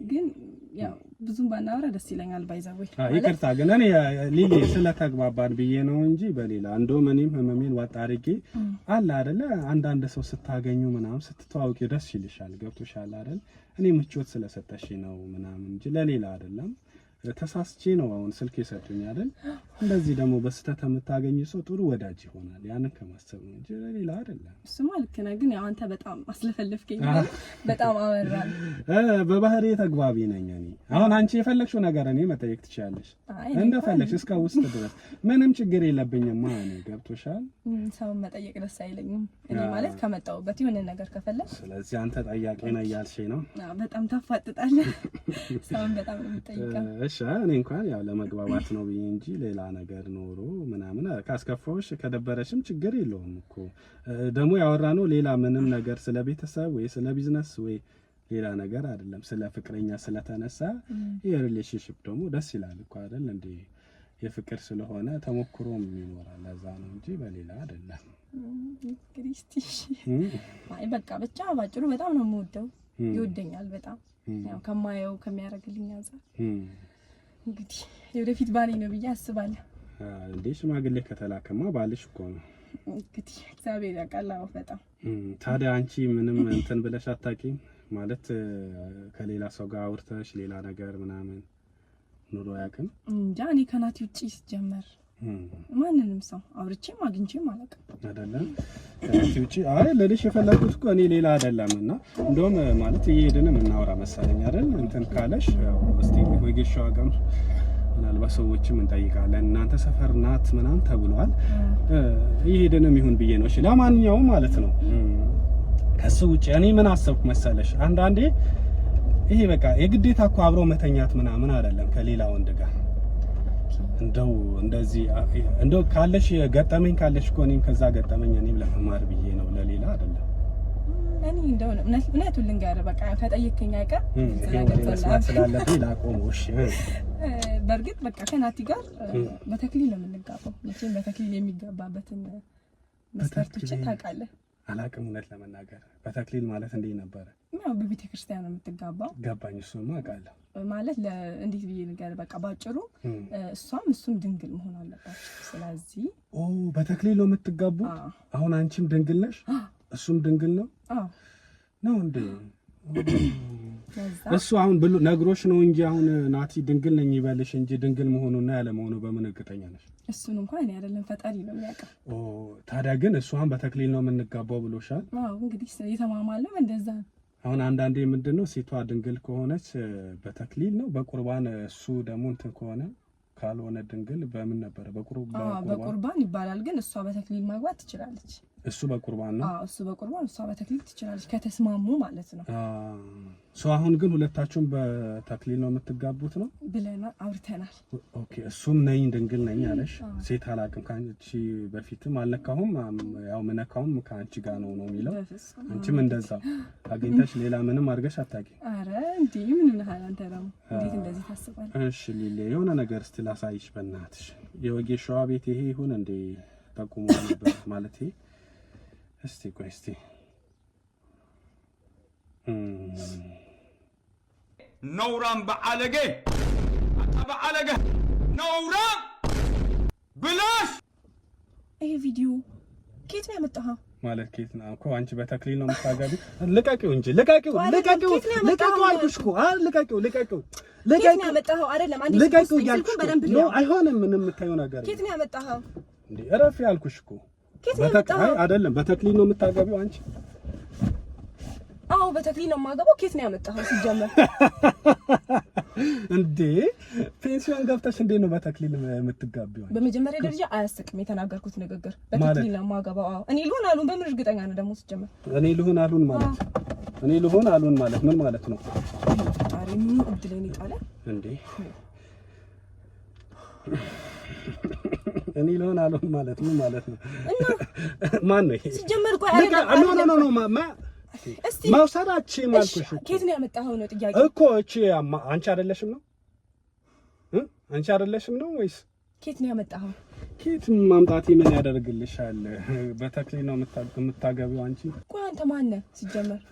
Speaker 3: ግን ያው ብዙም ባናወራ ደስ ይለኛል ባይዛው
Speaker 1: ይቅርታ ግን እኔ ሊሊ ስለተግባባን ብዬ ነው እንጂ በሌላ እንደውም እኔም ህመሜን ዋጣ አድርጌ አለ አይደለ አንዳንድ ሰው ስታገኙ ምናምን ስትተዋውቂ ደስ ይልሻል ገብቶሻል አይደል እኔ ምቾት ስለሰጠሽ ነው ምናምን እንጂ ለሌላ አይደለም ተሳስቼ ነው አሁን ስልክ የሰጡኝ አይደል እንደዚህ ደግሞ በስተት የምታገኝ ሰው ጥሩ ወዳጅ ይሆናል ያንን ከማሰብ ነው እንጂ ለሌላ አይደለም
Speaker 3: እሱማ ልክ ነህ ግን ያው አንተ በጣም አስለፈለፍከኝ በጣም አወራን
Speaker 1: በባህሪ ተግባቢ ነኝ እኔ አሁን አንቺ የፈለግሽው ነገር እኔ መጠየቅ ትችያለሽ እንደፈለግሽ እስከ ውስጥ ድረስ ምንም ችግር የለብኝም ማን ገብቶሻል
Speaker 3: ሰው መጠየቅ ደስ አይለኝም እኔ ማለት ከመጣሁበት የሆነ ነገር ከፈለግ
Speaker 1: ስለዚህ አንተ ጠያቂ ነህ እያልሽኝ ነው
Speaker 3: በጣም ታፋጥጣለህ ሰውን በጣም ነው የምጠይቀው
Speaker 1: እኔ እንኳን ያው ለመግባባት ነው ብዬ እንጂ ሌላ ነገር ኖሮ ምናምን ካስከፋውሽ ከደበረሽም ችግር የለውም እኮ ደግሞ ያወራነው ሌላ ምንም ነገር ስለ ቤተሰብ ወይ ስለ ቢዝነስ ወይ ሌላ ነገር አይደለም ስለ ፍቅረኛ ስለተነሳ የሪሌሽንሺፕ ደግሞ ደስ ይላል እኮ አይደል እንዴ የፍቅር ስለሆነ ተሞክሮም ይኖራል ለዛ ነው እንጂ በሌላ አይደለም
Speaker 3: ክሪስቲሽ አይ በቃ ብቻ ባጭሩ በጣም ነው የምወደው ይወደኛል በጣም ያው ከማየው ከሚያረግልኝ አንፃር እንግዲህ የወደፊት ባሌ ነው ብዬ አስባለሁ
Speaker 1: እንዴ ሽማግሌ ከተላከማ ባልሽ እኮ ነው
Speaker 3: እንግዲህ እግዚአብሔር ያውቃል በጣም
Speaker 1: ታዲያ አንቺ ምንም እንትን ብለሽ አታውቂም ማለት ከሌላ ሰው ጋር አውርተሽ ሌላ ነገር ምናምን ኑሮ ያውቅም
Speaker 3: እንጃ እኔ ከናቲ ውጪ ሲጀመር ማንንም ሰው አውርቼም አግኝቼም አላውቅም
Speaker 1: አይደለም ከናቲ ውጪ አይ ለልሽ የፈለኩት እኮ እኔ ሌላ አይደለምና እንደውም ማለት እየሄድንም እናወራ መሰለኝ አይደል እንትን ካለሽ እስቲ ወይጌሻው አገም ምናልባት ሰዎችም እንጠይቃለን እናንተ ሰፈር ናት ምናምን ተብሏል እየሄድንም ይሁን ብዬ ነው እሺ ለማንኛውም ማለት ነው ከሱ ውጪ እኔ ምን አሰብኩ መሰለሽ አንዳንዴ ይሄ በቃ የግዴታ እኮ አብሮ መተኛት ምናምን አይደለም ከሌላ ወንድ ጋር እንደው እንደዚህ እንደው ካለሽ ገጠመኝ ካለሽ እኮ እኔም ከዛ ገጠመኝ እኔም ለመማር ብዬ ነው ለሌላ አይደለም
Speaker 3: እኔ እንደው እውነቱን ልንገር በቃ ከጠየቀኝ አይቀር
Speaker 1: ስላለብኝ ላቆመው እሺ
Speaker 3: በርግጥ በቃ ከናቲ ጋር በተክሊል ነው የምንጋባው መቼም በተክሊል የሚጋባበትን መስፈርቶችን ታውቃለህ
Speaker 1: አላቅም እውነት ለመናገር በተክሊል ማለት እንዴ ነበር
Speaker 3: ያው በቤተ ክርስቲያን ነው የምትጋባው
Speaker 1: ገባኝ እሱማ አውቃለሁ
Speaker 3: ማለት እንዴት ብዬ ነገር በቃ ባጭሩ እሷም እሱም ድንግል መሆን አለባቸው ስለዚህ
Speaker 1: በተክሊል ነው የምትጋቡ አሁን አንቺም ድንግል ነሽ እሱም ድንግል ነው ነው እንዴ እሱ አሁን ብሎ ነግሮሽ ነው እንጂ አሁን ናቲ ድንግል ነኝ ይበልሽ እንጂ ድንግል መሆኑና ያለ መሆኑ በምን እርግጠኛ ነሽ
Speaker 3: እሱን እንኳን እኔ አይደለም ፈጣሪ ነው የሚያውቀው
Speaker 1: ታዲያ ግን እሷን በተክሊል ነው የምንጋባው ብሎሻል
Speaker 3: እንግዲህ የተማማለው እንደዛ
Speaker 1: አሁን አንዳንዴ ምንድነው ሴቷ ድንግል ከሆነች በተክሊል ነው በቁርባን እሱ ደግሞ እንትን ከሆነ ካልሆነ ድንግል በምን ነበር
Speaker 3: በቁርባን ይባላል ግን እሷ በተክሊል ማግባት ትችላለች
Speaker 1: እሱ በቁርባን ነው
Speaker 3: እሱ በቁርባን እሷ በተክሊል ትችላለች ከተስማሙ ማለት ነው
Speaker 1: አሁን ግን ሁለታችሁም በተክሊል ነው የምትጋቡት ነው
Speaker 3: ብለና አውርተናል
Speaker 1: ኦኬ እሱም ነኝ ድንግል ነኝ አለሽ ሴት አላቅም ካንቺ በፊትም አልነካሁም ያው ምነካውም ካንቺ ጋር ነው የሚለው አንቺም እንደዛ አገኝተሽ ሌላ ምንም አድርገሽ አታውቂም
Speaker 3: አረ እንዴ ምን ነሃል አንተ ደግሞ እንዴት እንደዚህ ታስባለህ
Speaker 1: እሺ ሊሊ የሆነ ነገር እስቲ ላሳይሽ በእናትሽ የወጌሻዋ ቤት ይሄ ይሁን እንዴ ተቆሞ ነበር ማለት እስቲ ቆይ እስቲ
Speaker 4: نوران بعالقه بعالقه نوران بلاش
Speaker 3: ايه فيديو كيف ما متها
Speaker 1: ማለት ኬት ነው እኮ አንቺ በተክሊል ነው የምታገቢ ልቀቂው እንጂ ልቀቂው አልኩሽ እኮ ልቀቂው
Speaker 3: ኬት ነው ያመጣኸው አይደለም አንዴ ስልኩን በደንብ
Speaker 1: ነው አይሆንም ምንም የምታየው ነገር
Speaker 3: ኬት ነው ያመጣኸው
Speaker 1: እንዴ እረፍ ያልኩሽ እኮ በተክሊል አይደለም በተክሊል ነው የምታገቢው አንቺ
Speaker 3: አዎ በተክሊል ነው የማገባው ኬት ነው ያመጣኸው ሲጀመር
Speaker 1: እንዴ ፔንሲዮን ገብተሽ እንዴ ነው በተክሊል የምትጋቢው
Speaker 3: በመጀመሪያ ደረጃ አያስቅም የተናገርኩት ንግግር በተክሊል ነው የማገባው አዎ እኔ ልሆን አሉን በምን እርግጠኛ ነው ደግሞ ሲጀመር
Speaker 1: እኔ ልሆን አሉን ማለት ምን ማለት ነው
Speaker 3: አሬ ምን እድለኝ ይጣለ እንዴ
Speaker 1: እኔ ልሆን አሉን ማለት ምን ማለት ነው ማን ነው ይሄ
Speaker 3: ሲጀመር ቆይ አይደለም
Speaker 1: ኖ እስቲ ማውሳዳቺ ማልኩሽ
Speaker 3: ኬት ነው ያመጣኸው ነው ጥያቄ
Speaker 1: እኮ እቺ አንቺ አይደለሽም ነው ወይስ
Speaker 3: ኬት ነው ያመጣኸው
Speaker 1: ኬት ማምጣቴ ምን ያደርግልሻል በተክሊል ነው የምታገቢው አንቺ
Speaker 3: ቆይ አንተ ማን ነህ ሲጀመር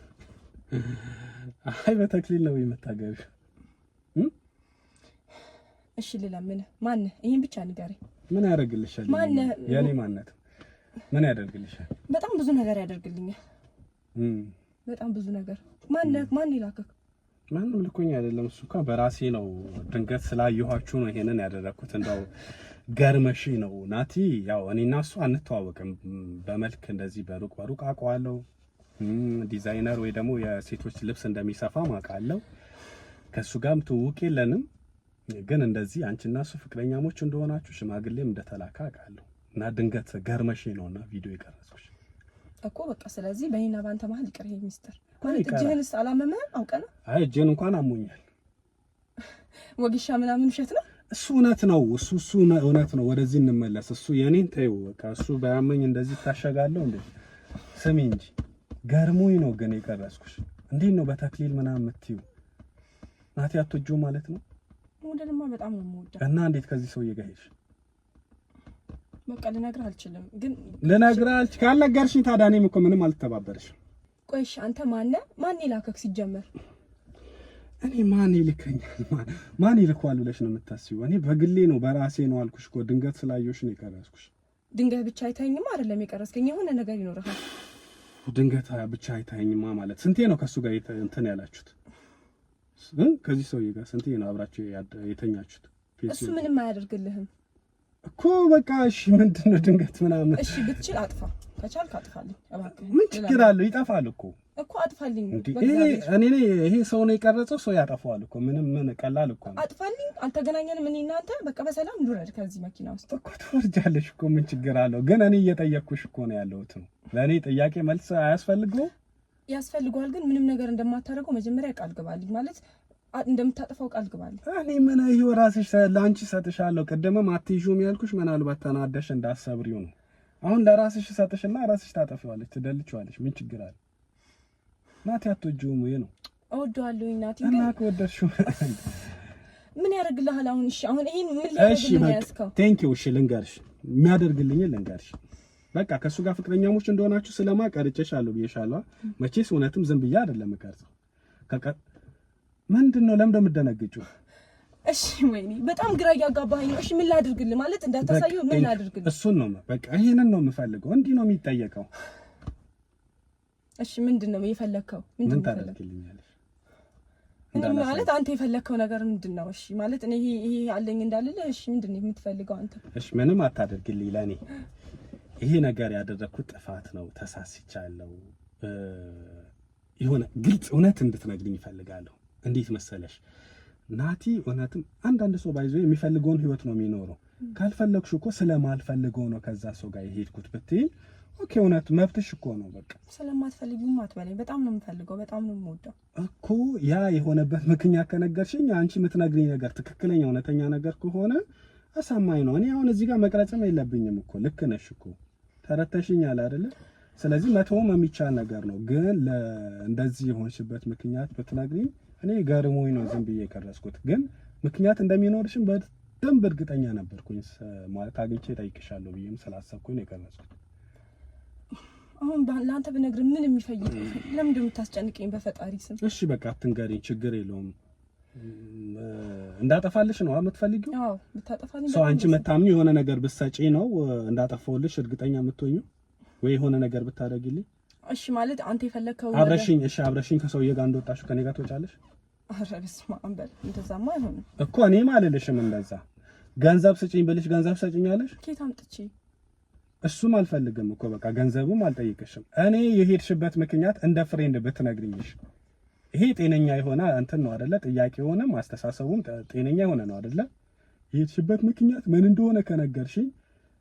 Speaker 1: አይ በተክሊል ነው የምታገቢው
Speaker 3: እሺ ለምን ማን ነህ ይሄን ብቻ ንገረኝ
Speaker 1: ምን ያደርግልሻል የኔ ማንነት ምን ያደርግልሻል
Speaker 3: በጣም ብዙ ነገር ያደርግልኛል በጣም ብዙ ነገር ማን ይላከክ
Speaker 1: ማንም ልኮኝ አይደለም እሱ እንኳን በራሴ ነው ድንገት ስላየኋችሁ ነው ይሄንን ያደረኩት እንደው ገርመሽ ነው ናቲ ያው እኔና እሱ አንተዋወቅም በመልክ እንደዚህ በሩቅ አውቀዋለሁ ዲዛይነር ወይ ደግሞ የሴቶች ልብስ እንደሚሰፋ ማውቃለሁ ከሱ ጋርም ትውውቅ የለንም ግን እንደዚህ አንቺና እሱ ፍቅረኛሞች እንደሆናችሁ ሽማግሌም እንደተላካ አውቃለሁ እና ድንገት ገርመሽ ነውና ቪዲዮ የቀረጽኩሽ
Speaker 3: እኮ በቃ ስለዚህ በእኔና ባንተ መሀል ይቀር ይሄ ሚስጥር ማለት እጅህንስ አላመመህም አውቀና
Speaker 1: አይ እጅህን እንኳን አሞኛል
Speaker 3: ወግሻ ምናምን ውሸት ነው
Speaker 1: እሱ እውነት ነው ወደዚህ እንመለስ እሱ የኔን ተይው በቃ እሱ ባያመኝ እንደዚህ ታሸጋለሁ እንዴ ስሚ እንጂ ገርሞኝ ነው ግን የቀረጽኩሽ እንዴት ነው በተክሊል ምናምን የምትይው ናቲ አትወጂው ማለት ነው
Speaker 3: ወደልማ በጣም ነው የምወደው
Speaker 1: እና እንዴት ከዚህ ሰውዬ ጋር ሄድሽ
Speaker 3: በቃ ልነግርህ አልችልም ግን
Speaker 1: ካልነገርሽኝ ታዲያ እኔም እኮ ምንም አልተባበርሽም
Speaker 3: ቆይሽ አንተ ማን ይላከክ ሲጀመር
Speaker 1: እኔ ማን ይልካል ብለሽ ነው የምታስቢው እኔ በግሌ ነው በራሴ ነው አልኩሽ እኮ ድንገት ስላየሁሽ ነው የቀረጽኩሽ
Speaker 3: ድንገት ብቻ አይታኝም አይደለም የቀረጽከኝ የሆነ ነገር ይኖርሃል
Speaker 1: ድንገት ብቻ አይታኝማ ማለት ስንቴ ነው ከሱ ጋር እንትን ያላችሁት ከዚህ ሰውዬ ጋር ስንቴ ነው አብራችሁ የተኛችሁት
Speaker 3: እሱ ምንም አያደርግልህም
Speaker 1: እኮ በቃ እሺ ምንድነው ድንገት ምናምን
Speaker 3: እሺ ብትችል አጥፋ ከቻልክ አጥፋልኝ እባክህ
Speaker 1: ምን ችግር አለው ይጠፋል እኮ
Speaker 3: አጥፋልኝ
Speaker 1: ይሄ ሰው ነው የቀረጸው ሰው ያጠፋዋል እኮ ምን ቀላል እኮ ነው
Speaker 3: አጥፋልኝ አልተገናኘንም እኔ እናንተ በቃ በሰላም እንውረድ ከዚህ መኪና ውስጥ
Speaker 1: እኮ ትወርጃለሽ እኮ ምን ችግር አለው ግን እኔ እየጠየቅኩሽ እኮ ነው ያለሁት ለእኔ ጥያቄ መልስ ያስፈልገዋል
Speaker 3: ግን ምንም ነገር እንደማታደርገው መጀመሪያ ቃል ግባልኝ ማለት እንደምታጠፋው ቃል ግባልኝ
Speaker 1: እኔ ምን ይሄው ራስሽ ላንቺ ሰጥሻለሁ ቀደመም አትይዡም ያልኩሽ ምናልባት ተናደሽ እንዳሰብሪው ነው አሁን ለራስሽ ሰጥሽና ራስሽ ታጠፊዋለሽ ትደልቺዋለሽ ምን ችግር አለ ናቲ አትወጂውም ወይ ነው
Speaker 3: እወደዋለሁ ናቲ
Speaker 1: እና ከወደድሽው
Speaker 3: ምን ያደርግልሃል አሁን እሺ አሁን ይሄን ምን ሊያደርግልኝ ያስከው
Speaker 1: ቴንኪው እሺ ልንገርሽ የሚያደርግልኝ ልንገርሽ በቃ ከሱ ጋር ፍቅረኛሞች እንደሆናችሁ ስለማቀርጨሻለሁ ብዬሻለሁ መቼስ እውነትም ዝም ብዬ አይደለም እቀርጸው ምንድነው ለምን እንደምደነግጪው
Speaker 3: እሺ ወይኔ በጣም ግራ ያጋባኸኝ ነው እሺ ምን ላድርግልህ ማለት እንዳታሳየው ምን ላድርግልህ
Speaker 1: እሱን ነው በቃ ይሄንን ነው የምፈልገው እንዲህ ነው የሚጠየቀው
Speaker 3: እሺ ምንድነው የፈለከው
Speaker 1: ምን ታደርግልኛለሽ
Speaker 3: ማለት አንተ የፈለከው ነገር ምንድነው እሺ ማለት እኔ ይሄ አለኝ እንዳልልህ እሺ ምንድነው የምትፈልገው አንተ
Speaker 1: እሺ ምንም አታደርግልኝ ለኔ ይሄ ነገር ያደረኩት ጥፋት ነው ተሳስቻለሁ ይሆነ ግልጽ እውነት እንድትነግሪኝ እፈልጋለሁ እንዴት መሰለሽ ናቲ እውነትም አንዳንድ ሰው ባይዞ የሚፈልገውን ህይወት ነው የሚኖረው ካልፈለግሽ እኮ ስለማልፈልገው ነው ከዛ ሰው ጋር የሄድኩት ብትይ ኦኬ እውነት መብትሽ እኮ ነው በቃ
Speaker 3: ስለማትፈልጊው አትበለኝ በጣም ነው የምፈልገው በጣም ነው የምወደው
Speaker 1: እኮ ያ የሆነበት ምክንያት ከነገርሽኝ አንቺ የምትነግሪኝ ነገር ትክክለኛ እውነተኛ ነገር ከሆነ አሳማኝ ነው እኔ አሁን እዚህ ጋር መቅረጽም የለብኝም እኮ ልክ ነሽ እኮ ተረተሽኛል አይደለ ስለዚህ መተውም የሚቻል ነገር ነው ግን እንደዚህ የሆንሽበት ምክንያት ብትነግሪኝ እኔ ገርሞኝ ነው ዝም ብዬ የቀረጽኩት ግን ምክንያት እንደሚኖርሽም በደንብ እርግጠኛ ነበርኩኝ ማለት አግኝቼ እጠይቅሻለሁ ብዬም ስላሰብኩኝ ነው የቀረጽኩት
Speaker 3: አሁን ለአንተ ብነግርህ ምን የሚፈይድ ለምን እንደምታስጨንቀኝ በፈጣሪ ስም።
Speaker 1: እሺ በቃ አትንገሪኝ፣ ችግር የለውም። እንዳጠፋልሽ ነው የምትፈልጊው?
Speaker 3: አዎ ብታጠፋልኝ
Speaker 1: ሰው አንቺ መታምኝ የሆነ ነገር ብትሰጪ ነው እንዳጠፋውልሽ እርግጠኛ የምትሆኚው ወይ የሆነ ነገር ብታደርጊልኝ?
Speaker 3: እሺ ማለት አንተ የፈለከው
Speaker 1: አብረሽኝ ከሰውዬ ጋር እንደወጣሽ ከኔ ጋር ትወጫለሽ?
Speaker 3: ኧረ በስመ አብ በል። እንደዛማ አይሆንም
Speaker 1: እኮ እኔም አልልሽም እንደዛ። ገንዘብ ስጪኝ ብልሽ ገንዘብ ሰጪኛለሽ?
Speaker 3: ኬት አምጥቼ?
Speaker 1: እሱም አልፈልግም እኮ በቃ ገንዘቡም አልጠይቅሽም። እኔ የሄድሽበት ምክንያት እንደ ፍሬንድ ብትነግሪኝሽ ይሄ ጤነኛ የሆነ እንትን ነው አይደለ? ጥያቄውንም አስተሳሰቡም ጤነኛ የሆነ ነው አይደለ? የሄድሽበት ምክንያት ምን እንደሆነ ከነገርሽኝ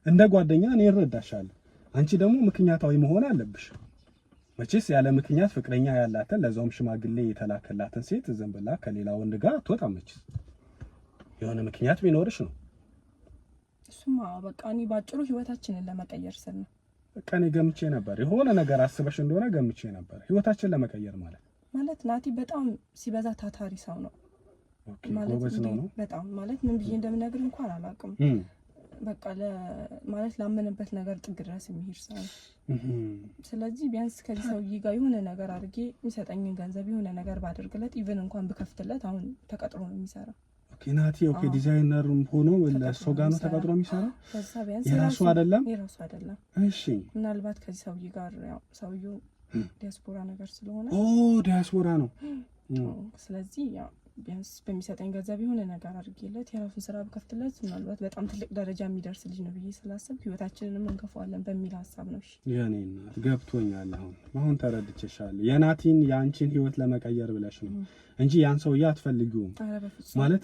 Speaker 1: እንደ ጓደኛ እኔ እረዳሻለሁ። አንቺ ደግሞ ምክንያታዊ መሆን አለብሽ። መቼስ ያለ ምክንያት ፍቅረኛ ያላትን ለዛውም ሽማግሌ የተላከላትን ሴት ዝም ብላ ከሌላ ወንድ ጋር አትወጣም። መቼስ የሆነ ምክንያት ቢኖርሽ ነው።
Speaker 3: እሱማ በቃ እኔ ባጭሩ ህይወታችንን ለመቀየር ስል ነው።
Speaker 1: በቃ እኔ ገምቼ ነበር የሆነ ነገር አስበሽ እንደሆነ ገምቼ ነበር። ህይወታችንን ለመቀየር ማለት
Speaker 3: ናቲ በጣም ሲበዛ ታታሪ ሰው ነው።
Speaker 1: ኦኬ ጎበዝ ነው።
Speaker 3: በጣም ማለት ምን ብዬ እንደምነግር እንኳን አላውቅም። በቃ ማለት ላመነበት ነገር ጥግ ድረስ የሚሄድ ሰው ነው። ስለዚህ ቢያንስ ከዚህ ሰውዬ ጋር የሆነ ነገር አድርጌ የሚሰጠኝን ገንዘብ የሆነ ነገር ባደርግለት ኢቭን እንኳን ብከፍትለት አሁን ተቀጥሮ ነው የሚሰራው። ኦኬ ናቲ ኦኬ ዲዛይነርም ሆኖ ለሱ ጋር ነው ተቀጥሮ የሚሰራው። ከዛ ቢያንስ የራሱ አይደለም። እሺ ምናልባት ከዚህ ሰውዬ ጋር ያው ሰውዬው ዲያስፖራ ነገር ስለሆነ ዲያስፖራ ነው። ስለዚህ ያው ቢያንስ በሚሰጠኝ ገንዘብ የሆነ ነገር አድርጌለት የራሱን ስራ ብከፍትለት ምናልባት በጣም ትልቅ ደረጃ የሚደርስ ልጅ ነው ብዬ ስላሰብኩ ህይወታችንንም እንከፋዋለን በሚል ሀሳብ ነው። እሺ የኔ እናት ገብቶኛል። አሁን ተረድቼሻለሁ። የናቲን የአንቺን ህይወት ለመቀየር ብለሽ ነው እንጂ ያን ሰውዬ አትፈልጊውም ማለት።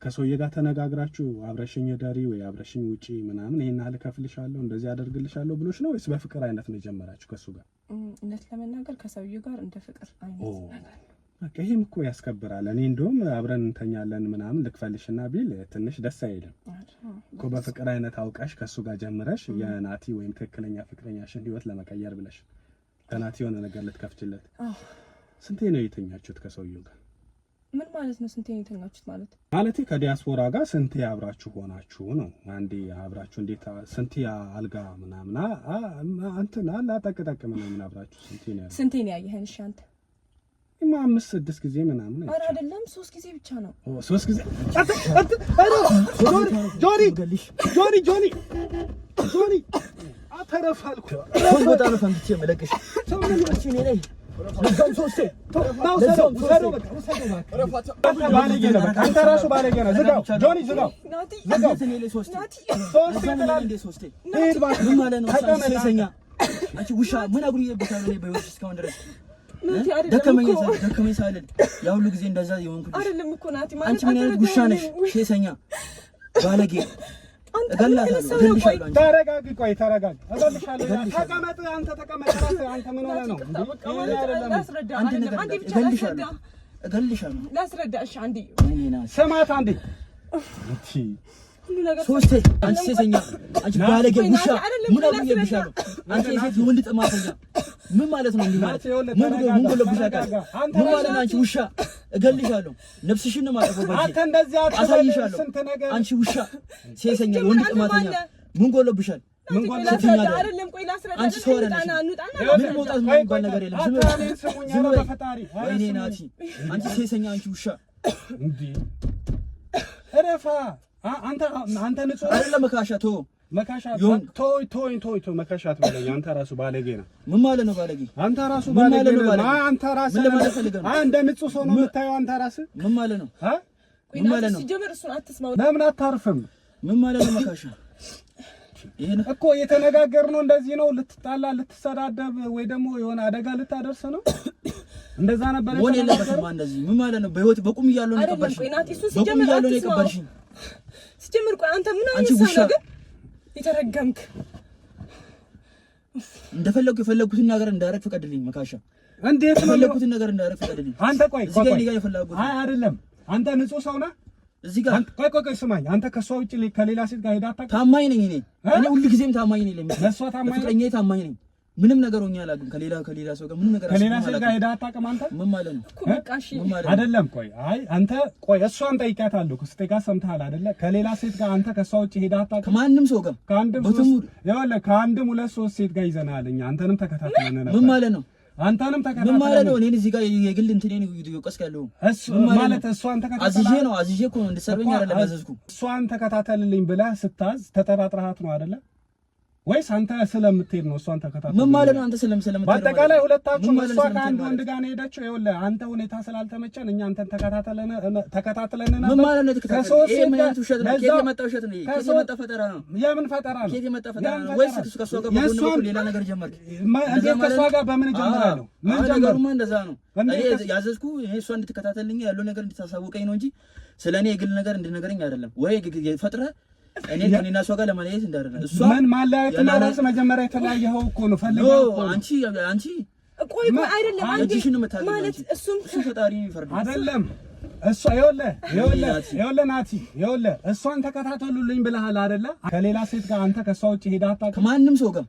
Speaker 3: ከሰውዬ ጋር ተነጋግራችሁ አብረሽኝ ዳሪ ወይ አብረሽኝ ውጪ ምናምን ይሄን ያህል ከፍልሻለሁ እንደዚህ አደርግልሻለሁ ብሎሽ ነው ወይስ በፍቅር አይነት ነው የጀመራችሁ ከሱ ጋር? እውነት ለመናገር ከሰውዬው ጋር እንደ ፍቅር አይነት ነገር በቃ ይሄም እኮ ያስከብራል። እኔ እንደውም አብረን እንተኛለን ምናምን ልክፈልሽና ቢል ትንሽ ደስ አይልም እኮ። በፍቅር አይነት አውቃሽ ከሱ ጋር ጀምረሽ የናቲ ወይም ትክክለኛ ፍቅረኛሽን ህይወት ለመቀየር ብለሽ ከናቲ የሆነ ነገር ልትከፍችለት። ስንቴ ነው የተኛችሁት ከሰውየው ጋር? ምን ማለት ነው ስንቴ ነው የተኛችሁት ማለት? ማለቴ ከዲያስፖራ ጋር ስንቴ አብራችሁ ሆናችሁ ነው? አንዴ አብራችሁ እንዴት ስንቴ አልጋ ምናምን አንተና አላጠቅጠቅ ምናምን አብራችሁ ስንቴ ነው ያየኸን? እሺ አንተ 5-6 ጊዜ ምናምን አይደል? አይደለም 3 ጊዜ ብቻ ነው። 3 ጊዜ ጆኒ አተረፋልኩ ወጣ ነው ፈንትቼ መለቅሽ ተመለሽ እኔ ላይ ለዛም ሶስቴ አንተ ራሱ ባለጌ ነህ። ዝጋው ጆኒ ዝጋው። እኔ ላይ ሶስቴ ምን ማለት ነው? ተቀመጠኛ አንቺ ውሻ ምን አጉሪየብሻለሁ? እኔ በህይወት እስካሁን ድረስ ደከመኝ ሳልል ያ ሁሉ ጊዜ እንደዛ የሆንኩት አይደለም እኮ ናቲ። ማለት አንቺ ምን አይነት ውሻ ነሽ? ሼሰኛ ባለጌ እገልሻለሁ። ተረጋጊ፣ ቆይ ተረጋጊ። እገልሻለሁ። ተቀመጥ፣ አንተ ተቀመጥ። አንተ ምን ሆነህ ነው? እገልሻለሁ። ላስረዳሽ አንዴ ስማት አንዴ እቺ ሁሉ ነገር ሶስቴ አንቺ ሴሰኛ፣ አንቺ ባለጌ ውሻ ምን አጉሪየብሻለሁ? አንቺ የሴት የወንድ ጥማተኛ ምን ማለት ነው? እንዲህ ማለት ምን ጎለብሻ ቃል ምን ማለት ነው? አንቺ ውሻ እገልሻለሁ። ነፍስሽን ነው ማጠፋው ባጂ አንተ እንደዚህ አሳይሻለሁ። አንቺ ውሻ ሴሰኛ የወንድ ጥማተኛ ምን ጎለብሻል? ምን ጎለብሻል? አይደለም ቆይ ላስረዳ። አንቺ ሶረና ምን መውጣት ነው የሚባል ነገር የለም። ዝም በፈጣሪ ወይኔ ናቲ፣ አንቺ ሴሰኛ፣ አንቺ ውሻ እንዴ እረፋ። አንተ ንጹህ አይደለም። መካሻ መካሻ አትበለኝ። አንተ ራሱ ባለጌ ነህ። ምን ማለት ነው ባለጌ? አንተ ራሱ ባለጌ ነህ። አንተ ራሱ እንደ ንጹህ ሰው ነው የምታየው። አንተ ራስህ ምን ማለት ነው? ምን ማለት ነው? ሲጀምር እሱን አትስማው። ለምን አታርፍም? ምን ማለት ነው መካሻ? ይሄን እኮ የተነጋገርነው እንደዚህ ነው። ልትጣላ፣ ልትሰዳደብ ወይ ደግሞ የሆነ አደጋ ልታደርስ ነው። እንደዛ ነበር የተነጋገርነው። እንደዚህ ምን ማለት ነው? በህይወት በቁም እያለሁ ነው የቀበልሽኝ። በቁም እያለሁ ነው የቀበልሽኝ። ሲጀምር ቆይ አንተ ምን አይነት ሰው ነህ ግን? የተረገምክ እንደፈለኩ የፈለኩትን ነገር እንዳደርግ ፍቀድልኝ መካሻ። እንዴት ነው የፈለኩትን ነገር እንዳደርግ ፍቀድልኝ። አንተ ቆይ አይ አይደለም፣ አንተ ንጹህ ሰው ነህ። እዚህ ጋር ቆይ ስማኝ፣ አንተ ከሷ ውጪ ከሌላ ሴት ጋር ሄዳ አታውቅም? ታማኝ ነኝ እኔ ሁሉ ጊዜም ታማኝ ነኝ። ለሷ ታማኝ ነኝ፣ ታማኝ ነኝ።
Speaker 2: ምንም ነገር ሆኛ አላውቅም። ከሌላ ሰው ጋር ምንም ነገር
Speaker 1: ከሌላ ሰው ጋር ሄዳ አታውቅም አንተ?
Speaker 2: ምን ማለት ነው
Speaker 3: እኮ በቃ እሺ
Speaker 1: አይደለም። ቆይ አይ አንተ ቆይ እሷን ጠይቂያታለሁ። ስትጠይቃት ሰምተሃል አይደለ? ከሌላ ሴት ጋር አንተ ከሷ ውጪ ሄዳ አታውቅም?
Speaker 2: ከማንም ሰው ጋር
Speaker 1: ከአንድም ሁለት ሶስት ሴት ጋር ይዘናል እኛ። አንተንም ተከታትለን ነበር።
Speaker 2: ምን ማለት ነው?
Speaker 1: አንተንም ተከታትለን
Speaker 2: ምን ማለት ነው? እኔ እዚህ ጋር የግል እንትኔን እየወቀስክ ያለው
Speaker 1: እሱ ማለት እሷን
Speaker 2: አዝዤ እኮ ነው እንድትሰርበኝ አይደለም ያዘዝኩ።
Speaker 1: እሷን ተከታተልልኝ ብለህ ስታዝ ተጠራጥረሃት ነው አይደለ? ወይስ አንተ ስለምትሄድ ነው እሷን ተከታተል?
Speaker 2: ምን ማለት ነው? አንተ ስለምትሄድ
Speaker 1: በአጠቃላይ ሁለታችሁም እሷ ከአንድ ወንድ ጋር ነው የሄደችው። ይኸውልህ አንተ ሁኔታ ስላልተመቸን እኛ አንተን ተከታተለን ነበር።
Speaker 2: ምን ማለት ነው? ተከታተል ይሄ ምን አይነት ውሸት ነው? ከየት የመጣ ውሸት ነው? ከየት የመጣ ፈጠራ ነው?
Speaker 1: የምን ፈጠራ ነው?
Speaker 2: ከየት የመጣ ፈጠራ ነው? ወይስ ከሷ ጋር በጎን ሌላ ነገር ጀመርክ?
Speaker 1: ከሷ ጋር በምን ጀምራለሁ? ምን
Speaker 2: ጀመርኩማ? እንደዛ ነው እኔ ያዘዝኩ። ይሄ እሷ እንድትከታተልኝ ያለው ነገር እንድታሳውቀኝ ነው እንጂ ስለኔ የግል ነገር እንድነገረኝ አይደለም። ወይ ፈጥረህ እኔ ከኔና እሷ ጋር ለማለየት እንዳደረገ እሷ
Speaker 1: ምን ማለያየት ነው? ራስ መጀመሪያ የተለያየኸው እኮ ነው ፈልገው እኮ
Speaker 2: አንቺ
Speaker 3: ቆይ አይደለም
Speaker 2: አንቺሽን የምታገኝ
Speaker 3: ማለት እሱም
Speaker 2: ፈጣሪ ይፈርድ
Speaker 1: አይደለም። እሷ ይኸውልህ ናቲ እሷን ተከታተሉልኝ ብለሃል አይደለ? ከሌላ ሴት ጋር አንተ ከሷ ውጪ ሄዳ አታውቅም?
Speaker 2: ከማንም ሰው ጋር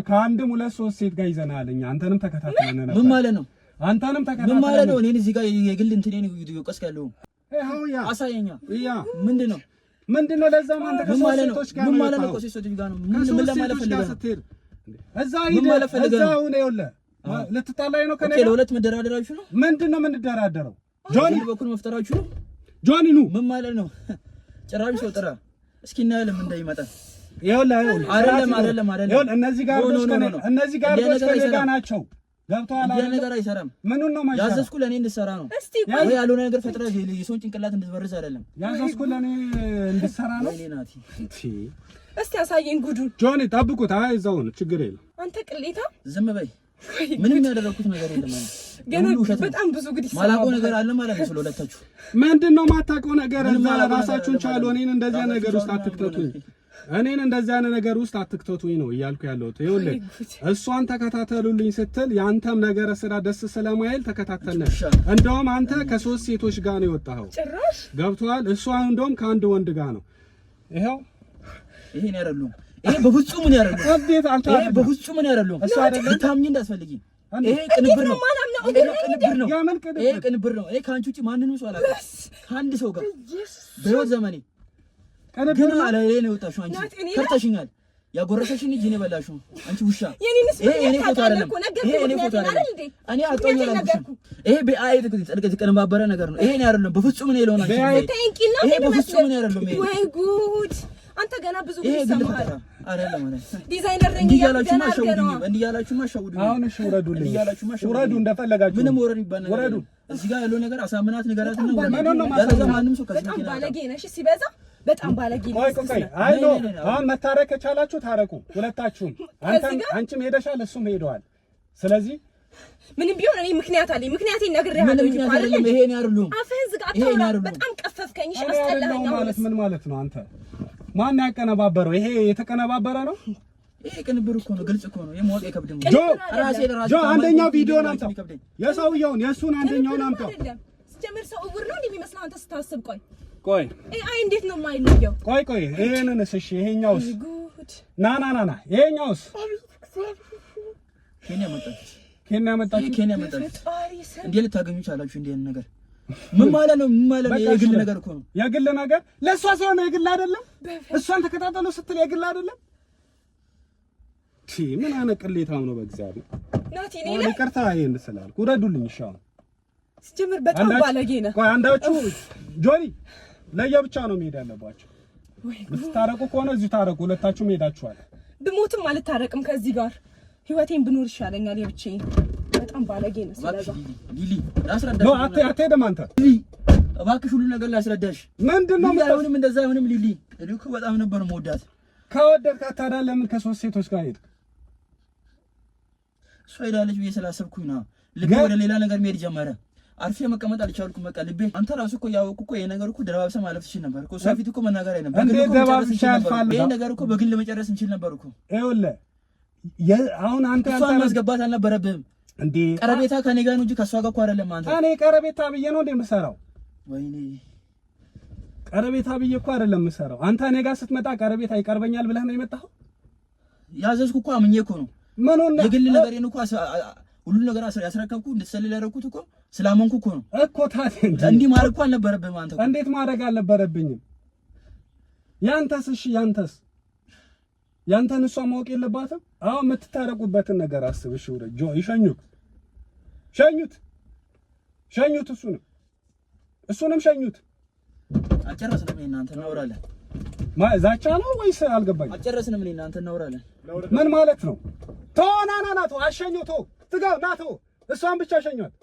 Speaker 1: ከአንድም ሁለት ሶስት ሴት ጋር ይዘናል እኛ። አንተንም ተከታተለን ነበር።
Speaker 2: ምን ማለት ነው?
Speaker 1: አንተንም ተከታተለን
Speaker 2: ምን ማለት ነው? እኔ እዚህ ጋር የግል እንትኔን እየወቀስክ ያለው አሳየኛ። ምንድን ነው?
Speaker 1: ለዛ አንተ ከሶስት ጋር
Speaker 2: ምን ማለት ነው? ከሶስት ጋር ነው ምን ለማለት ፈልገህ ነው?
Speaker 1: እዛ ይኸውልህ ልትጣላኝ ነው ከኔ ጋር?
Speaker 2: ለሁለት መደራደራችሁ ነው?
Speaker 1: ምንድነው የምንደራደረው? ጆኒ
Speaker 2: በኩል መፍጠራችሁ ነው?
Speaker 1: ጆኒ ነው
Speaker 2: ምን ማለት ነው? ጭራሽ ሰው ጥራ እስኪ እናያለን ምን እንደሚመጣ።
Speaker 1: አይደለም
Speaker 2: ይኸውልህ
Speaker 1: እነዚህ ጋር ከኔ ጋር ናቸው። ገብቶሃል አይደል?
Speaker 2: ነገር አይሰራም።
Speaker 1: ምኑን ነው ማይሰራ?
Speaker 2: ያዘዝኩ ለኔ እንድሰራ ነው። ወይ ያልሆነ ነገር ፈጥረህ የሰውን ጭንቅላት እንድትበርዝ አይደለም።
Speaker 1: ያዘዝኩ ለኔ እንድሰራ ነው።
Speaker 2: እኔ ናቲ
Speaker 3: እስቲ አሳየኝ ጉዱን።
Speaker 1: ጆኒ ጠብቁት። አይ እዛው ነው ችግር የለም።
Speaker 3: አንተ ቅሌታ
Speaker 2: ዝም በይ። ምንም ያደረኩት ነገር የለም ማለት
Speaker 3: ገና በጣም ብዙ ጉድ ይሰማል።
Speaker 2: ማላውቀው ነገር አለ ማለት ነው ስለሁለታችሁ።
Speaker 1: ምንድነው የማታውቀው ነገር? እዛ ራሳችሁን ቻሉ። እኔን እንደዚያ ነገር ውስጥ አትክተቱኝ። ነገር ውስጥ አትክተቱኝ ነው እያልኩ ያለሁት። ይኸውልህ እሷን ተከታተሉልኝ ስትል ያንተም ነገር ስራ ደስ ስለማይል ተከታተልን። እንደውም አንተ ከሶስት ሴቶች ጋር ነው የወጣኸው።
Speaker 3: ጭራሽ
Speaker 1: ገብቶሃል? እሷ እንደውም ከአንድ ወንድ ጋር ነው።
Speaker 2: ይሄን ያረሉም ይሄ በፍጹም ምን ያረሉም
Speaker 1: እንዴት አንተ
Speaker 2: ይሄ በፍጹም ምን ያረሉም እሷ አይደለም ታምኝ እንዳስፈልጊ ይሄ ቅንብር ነው። ይሄ ቅንብር ነው። ይሄ ካንቺ ውጪ ማንንም ሰው አላውቅም ከአንድ ሰው ጋር በህይወት ዘመኔ ግን አለ ይሄ ነው የወጣሽው። አንቺ ከርተሽኛል። ያጎረሰሽኝ እጅ ነው የበላሽው አንቺ ውሻ። ይሄ የኔ ፎቶ አይደለም። ይሄ የኔ ፎቶ አይደለም። እኔ አጥቶኝ አላልኩሽም። ይሄ በአይ ተቀነባበረ ነገር ነው። ይሄ ነው አይደለም። በፍጹም ነው የለውና ይሄ በፍጹም ነው አይደለም። ይሄ
Speaker 3: ወይ ጉድ! አንተ ገና ብዙ ጉድ ይሰማሃል
Speaker 2: አይደለም ማለት
Speaker 3: ዲዛይነር ነኝ
Speaker 2: እንዲያላችሁ ማሻውዱ።
Speaker 1: አሁን እሺ ውረዱልኝ፣ ውረዱ እንደፈለጋችሁ።
Speaker 2: ምንም ወረድ ይባል ነገር
Speaker 1: ውረዱ።
Speaker 2: እዚህ ጋር ያለው ነገር አሳምናት ንገራት ነው።
Speaker 3: ማንም ሰው ከዚህ በጣም ባለጌ ነሽ ሲበዛ በጣም ባለጌ ነሽ።
Speaker 1: አይ ኖ አሁን መታረቅ ከቻላችሁ ታረቁ ሁለታችሁም። አንቺም ሄደሻል እሱም ሄደዋል። ስለዚህ
Speaker 3: ምንም ቢሆን እኔ ምክንያት አለኝ። ምክንያቴን ነግሬሃለሁ እንጂ አይደለም።
Speaker 2: ይሄ ነው አይደለም።
Speaker 3: አፍህን ዝጋ አታውራ። በጣም ቀፈፍከኝ። እሺ አስጠላኸኝ።
Speaker 1: ማለት ምን ማለት ነው? አንተ ማን ያቀነባበረው? ይሄ የተቀነባበረ ነው።
Speaker 2: ይሄ ቅንብር እኮ ነው። ግልጽ እኮ ነው። የማወቅ አይከብድም።
Speaker 1: ጆ አንደኛው ቪዲዮን አምጣው። የሰውየውን የእሱን አንደኛውን አምጣው።
Speaker 3: ጀምር ሰው እውር ነው እንደሚመስለው አንተ ስታስብ።
Speaker 1: ቆይ
Speaker 3: አይ እንዴት ነው የማይለየው?
Speaker 1: ቆይ ይሄንንስ? እሺ ይሄኛውስ? ና ይሄኛውስ? ኬንያ መጣች።
Speaker 2: እንዴ ልታገኙ ቻላችሁ? እንዴ ነገር ምን ማለት ነው? የግል ነገር እኮ ነው።
Speaker 1: የግል ነገር ለእሷ ሲሆን የግል አይደለም። እሷን ተከታተሉ ስትል የግል አይደለም። ምን አይነት ቅሌታም ነው? በእግዚአብሔር
Speaker 3: ናቲ ነኝ።
Speaker 1: ይቅርታ ይሄን ስላልኩ ውረዱልኝ። እሺ አሁን
Speaker 3: ሲጀምር በጣም ባለጌ ነህ።
Speaker 1: ቆይ አንዳቹ ጆኒ ለየብቻ ነው መሄድ ያለባቸው። ብትታረቁ ከሆነ እዚሁ ታረቁ። ሁለታችሁም ሄዳችኋል።
Speaker 3: ብሞትም አልታረቅም ከዚህ ጋር ህይወቴን ብኖር ይሻለኛል የብቻዬን። በጣም ባለጌ ነህ። ስለዛ
Speaker 2: ሊሊ ላስረዳሽ
Speaker 1: ነው። አትሄድም አንተ
Speaker 2: ሊሊ፣ እባክሽ ሁሉ ነገር ላስረዳሽ።
Speaker 1: ምንድነው?
Speaker 2: ምንም እንደዛ ምንም ሊሊ እልኩ በጣም ነበር መወዳት።
Speaker 1: ከወደድካት ታዲያ ለምን ከሶስት ሴቶች ጋር ሄድክ?
Speaker 2: እሷ ሄዳለች ብዬ ስላሰብኩኝ ነው። ልቤ ወደ ሌላ ነገር መሄድ ጀመረ። አርፌ መቀመጥ አልቻልኩም። በቃ ልቤ አንተ ራስህ እኮ ያወቅኩ እኮ የነገር እኮ ደባብሰህ ማለፍ ትችል ነበር እኮ። እሷ ፊት እኮ መናገር አይነበር።
Speaker 1: እንዴ ደባብሰህ ያልፋል።
Speaker 2: ይሄ ነገር እኮ በግል መጨረስ እንችል ነበር እኮ።
Speaker 1: ይኸውልህ አሁን አንተ
Speaker 2: ማስገባት አልነበረብህም እንዴ? ቀረቤታ ከኔ ጋር ነው እንጂ ከሷ ጋር እኮ አይደለም። አንተ
Speaker 1: እኔ ቀረቤታ ብዬ ነው እንዴ የምሰራው?
Speaker 2: ወይኔ
Speaker 1: ቀረቤታ ብዬ እኮ አይደለም የምሰራው። አንተ እኔ ጋር ስትመጣ ቀረቤታ ይቀርበኛል ብለህ ነው የመጣኸው?
Speaker 2: ያዘዝኩ እኮ አምኜ እኮ ነው። የግል ነገሬን እኮ ሁሉ ነገር ያስረከብኩ እንድትሰልል ያደረኩት እኮ ስላመንኩ እኮ ነው
Speaker 1: እኮ። ታዲያ
Speaker 2: እንዲህ ማድረግ እኮ አልነበረብህም አንተ እኮ።
Speaker 1: እንዴት ማድረግ አልነበረብኝም? ያንተስ? እሺ ያንተን እሷ ማወቅ የለባትም? አሁን የምትታረቁበትን ነገር አስብ። እሺ ወደ ጆ ሸኙት እሱንም ሸኙት።
Speaker 2: አጨረስንም እናንተ እናወራለን።
Speaker 1: ዛቻ ነው ወይስ አልገባኝም?
Speaker 2: አጨረስንም እናንተ እናወራለን።
Speaker 1: ምን ማለት ነው? ተው ና አሸኘው። ተው ትጋ ና ተው። እሷን ብቻ ሸኟት።